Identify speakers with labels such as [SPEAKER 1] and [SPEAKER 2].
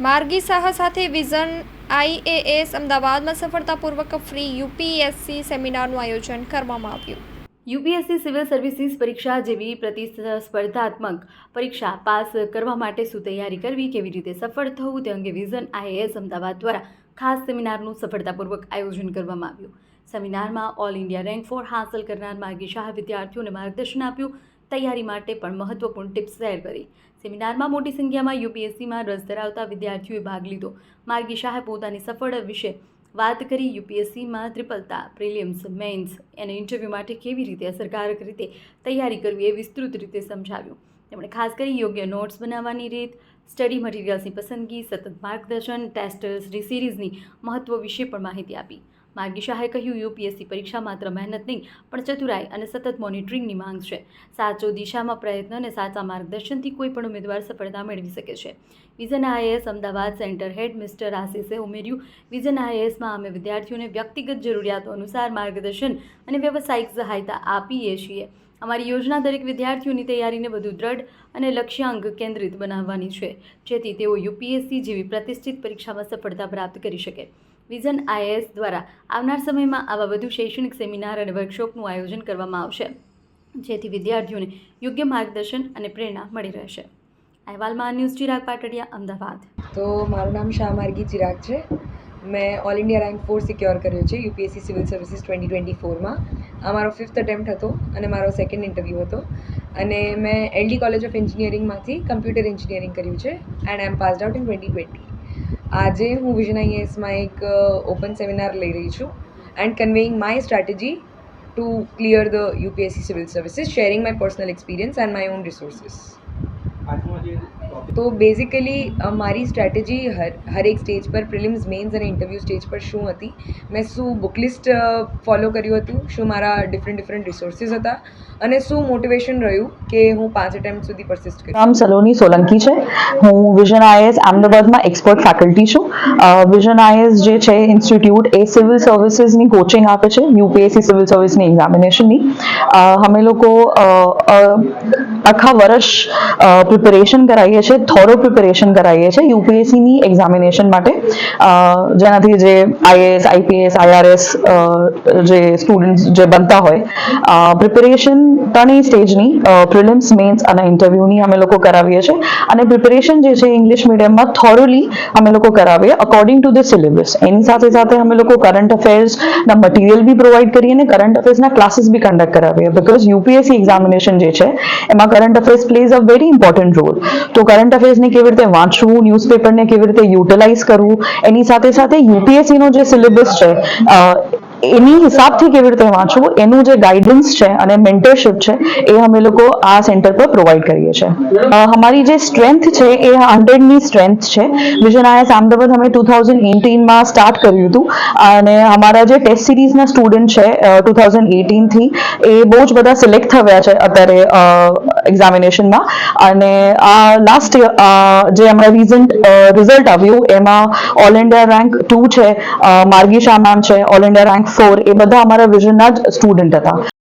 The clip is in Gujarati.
[SPEAKER 1] માર્ગી શાહ સાથે વિઝન આઈએએસ અમદાવાદમાં સફળતાપૂર્વક ફ્રી યુપીએસસી સેમિનારનું આયોજન કરવામાં આવ્યું.
[SPEAKER 2] યુપીએસસી સિવિલ સર્વિસીસ પરીક્ષા જેવી પ્રતિસ્પર્ધાત્મક પરીક્ષા પાસ કરવા માટે શું તૈયારી કરવી, કેવી રીતે સફળ થવું તે અંગે વિઝન આઈએએસ અમદાવાદ દ્વારા ખાસ સેમિનારનું સફળતાપૂર્વક આયોજન કરવામાં આવ્યું. સેમિનારમાં ઓલ ઇન્ડિયા રેન્ક 4 હાંસલ કરનાર માર્ગી શાહ વિદ્યાર્થીઓને માર્ગદર્શન આપ્યું, તૈયારી માટે પણ મહત્વપૂર્ણ ટિપ્સ શેર કરી. સેમિનારમાં મોટી સંખ્યામાં યુપીએસસીમાં રસ ધરાવતા વિદ્યાર્થીઓએ ભાગ લીધો. માર્ગી શાહે પોતાની સફળ વિશે વાત કરી. યુપીએસસીમાં ત્રિપલતા, પ્રિલિમ્સ, મેઇન્સ અને ઇન્ટરવ્યૂ માટે કેવી રીતે અસરકારક રીતે તૈયારી કરવી એ વિસ્તૃત રીતે સમજાવ્યું. તેમણે ખાસ કરી યોગ્ય નોટ્સ બનાવવાની રીત, સ્ટડી મટીરિયલ્સની પસંદગી, સતત માર્ગદર્શન, ટેસ્ટ સિરીઝની મહત્વ વિશે પણ માહિતી આપી. માર્ગી શાહે કહ્યું, યુપીએસસી પરીક્ષા માત્ર મહેનત નહીં પણ ચતુરાઈ અને સતત મોનિટરિંગની માંગ છે. સાચો દિશામાં પ્રયત્ન અને સાચા માર્ગદર્શનથી કોઈ પણ ઉમેદવાર સફળતા મેળવી શકે છે. Vision IAS Ahmedabad centre head mister આશિષે ઉમેર્યું, વિઝન આઈએએસમાં અમે વિદ્યાર્થીઓને વ્યક્તિગત જરૂરિયાતો અનુસાર માર્ગદર્શન અને વ્યવસાયિક સહાયતા આપીએ છીએ. અમારી યોજના દરેક વિદ્યાર્થીઓની તૈયારીને વધુ દ્રઢ અને લક્ષ્યાંક કેન્દ્રિત બનાવવાની છે, જેથી તેઓ યુપીએસસી જેવી પ્રતિષ્ઠિત પરીક્ષામાં સફળતા પ્રાપ્ત કરી શકે. વિઝન આઈએએસ દ્વારા આવનાર સમયમાં આવા વધુ શૈક્ષણિક સેમિનાર અને વર્કશોપનું આયોજન કરવામાં આવશે, જેથી વિદ્યાર્થીઓને યોગ્ય માર્ગદર્શન અને પ્રેરણા મળી રહેશે. અહેવાલમાં ન્યૂઝ ચિરાગ પાટડિયા, અમદાવાદ.
[SPEAKER 3] તો મારું નામ શાહ માર્ગી ચિરાગ છે. મેં ઓલ ઇન્ડિયા રેન્ક 4 સિક્યોર કર્યો છે યુપીએસસી સિવિલ સર્વિસીસ 2024માં. આ મારો 5th અટેમ્પ્ટ હતો અને મારો સેકન્ડ ઇન્ટરવ્યૂ હતો. અને મેં એલડી કોલેજ ઓફ એન્જિનિયરિંગમાંથી કમ્પ્યુટર એન્જિનિયરિંગ કર્યું છે and I am passed out in 2020. આજે હું વિઝન આઈએએસમાં એક ઓપન સેમિનાર લઈ રહી છું and conveying my strategy to clear the UPSC civil services, sharing my personal experience and my own resources. તો બેઝિકલી મારી સ્ટ્રેટેજી હરેક સ્ટેજ પર, પ્રિલિમ્સ, મેઇન્સ અને ઇન્ટરવ્યૂ સ્ટેજ પર શું હતી, મેં શું બુકલિસ્ટ ફોલો કર્યું હતું, શું મારા ડિફરન્ટ રિસોર્સિસ હતા અને શું મોટિવેશન રહ્યું કે હું 5 અટેમ્પ્ટ સુધી પરસિસ્ટ કરી.
[SPEAKER 4] નામ સલોની સોલંકી છે. હું વિઝન આઈએએસ અમદાવાદમાં એક્સપર્ટ ફેકલ્ટી છું. વિઝન આઈએએસ જે છે ઇન્સ્ટિટ્યૂટ એ સિવિલ સર્વિસીસની કોચિંગ આપે છે, યુપીએસસી સિવિલ સર્વિસની એક્ઝામિનેશનની. અમે લોકો આખા વર્ષ પ્રિપેરેશન કરાવીએ છીએ, થોરો પ્રિપેરેશન કરાવીએ છીએ યુપીએસસીની એક્ઝામિનેશન માટે, જેનાથી જે આઈએએસ, આઈપીએસ, આઈઆરએસ જે સ્ટુડન્ટ્સ જે બનતા હોય, પ્રિપેરેશન 3 સ્ટેજની, પ્રિલિમ્સ, મેઇન્સ અને ઇન્ટરવ્યૂની અમે લોકો કરાવીએ છીએ. અને પ્રિપેરેશન જે છે ઇંગ્લિશ મીડિયમમાં થોરોલી અમે લોકો કરાવીએ અકોર્ડિંગ ટુ ધ સિલેબસ. એની સાથે સાથે અમે લોકો કરંટ અફેર્સના મટીરિયલ બી પ્રોવાઈડ કરીએ અને કરંટ અફેર્સના ક્લાસીસ બી કન્ડક્ટ કરાવીએ, બીકોઝ યુપીએસસી એક્ઝામિનેશન જે છે એમાં current affairs plays a very important role. તો કરંટ અફેર્સને કેવી રીતે વાંચવું, ન્યૂઝપેપરને કેવી રીતે યુટિલાઇઝ કરવું, એની સાથે સાથે યુપીએસસીનો જે સિલેબસ છે એની હિસાબથી કેવી રીતે વાંચવું, એનું જે ગાઈડન્સ છે અને મેન્ટરશિપ છે એ અમે લોકો આ સેન્ટર પર પ્રોવાઈડ કરીએ છીએ. અમારી જે સ્ટ્રેન્થ છે એ 100ની સ્ટ્રેન્થ છે. વિઝન આઈએએસ અમદાવાદ અમે 2018માં સ્ટાર્ટ કર્યું હતું અને અમારા જે ટેસ્ટ સિરીઝના સ્ટુડન્ટ છે 2018થી એ બહુ જ બધા સિલેક્ટ થયા છે અત્યારે એક્ઝામિનેશનમાં. અને આ લાસ્ટ જે હમણાં રિઝલ્ટ આવ્યું એમાં ઓલ ઇન્ડિયા રેન્ક 2 છે, માર્ગી શાહ મેમ છે, ઓલ ઇન્ડિયા રેન્ક 4, એ બધા અમારા વિઝનના જ સ્ટુડન્ટ હતા.